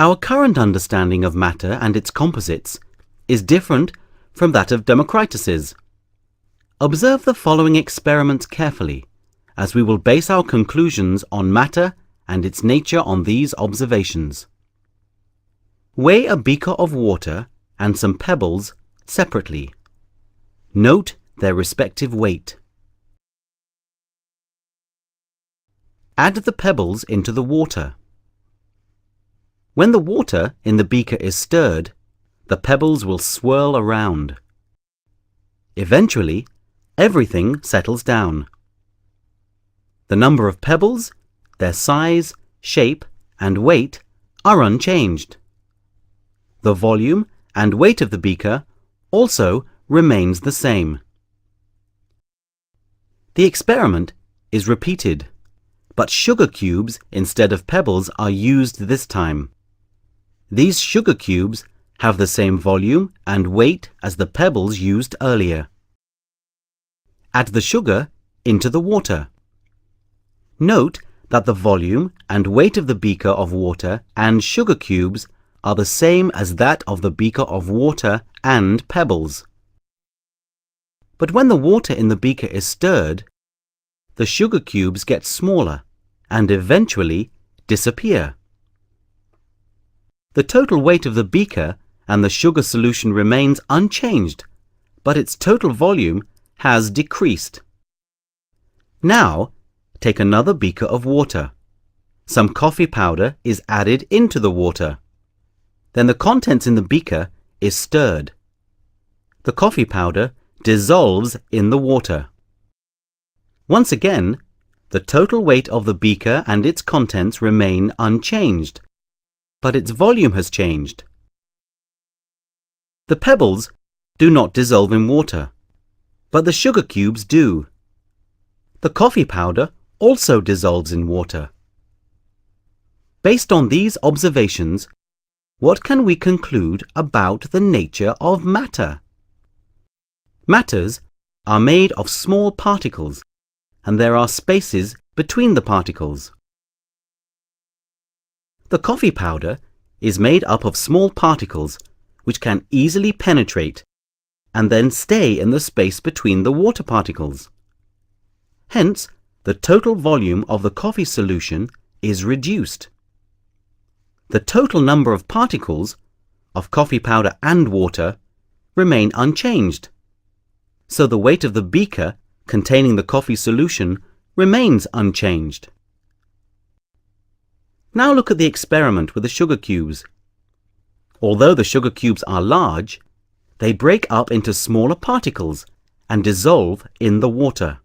Our current understanding of matter and its composites is different from that of Democritus's. Observe the following experiments carefully, as we will base our conclusions on matter and its nature on these observations. Weigh a beaker of water and some pebbles separately. Note their respective weight. Add the pebbles into the water. When the water in the beaker is stirred, the pebbles will swirl around. Eventually, everything settles down. The number of pebbles, their size, shape, and weight are unchanged. The volume and weight of the beaker also remains the same. The experiment is repeated, but sugar cubes instead of pebbles are used this time. These sugar cubes have the same volume and weight as the pebbles used earlier. Add the sugar into the water. Note that the volume and weight of the beaker of water and sugar cubes are the same as that of the beaker of water and pebbles. But when the water in the beaker is stirred, the sugar cubes get smaller and eventually disappear. The total weight of the beaker and the sugar solution remains unchanged, but its total volume has decreased. Now, take another beaker of water. Some coffee powder is added into the water. Then the contents in the beaker is stirred. The coffee powder dissolves in the water. Once again, the total weight of the beaker and its contents remain unchanged, but its volume has changed. The pebbles do not dissolve in water, but the sugar cubes do. The coffee powder also dissolves in water. Based on these observations, what can we conclude about the nature of matter? Matters are made of small particles, and there are spaces between the particles. The coffee powder is made up of small particles which can easily penetrate and then stay in the space between the water particles. Hence, the total volume of the coffee solution is reduced. The total number of particles of coffee powder and water remain unchanged, so the weight of the beaker containing the coffee solution remains unchanged. Now look at the experiment with the sugar cubes. Although the sugar cubes are large, they break up into smaller particles and dissolve in the water.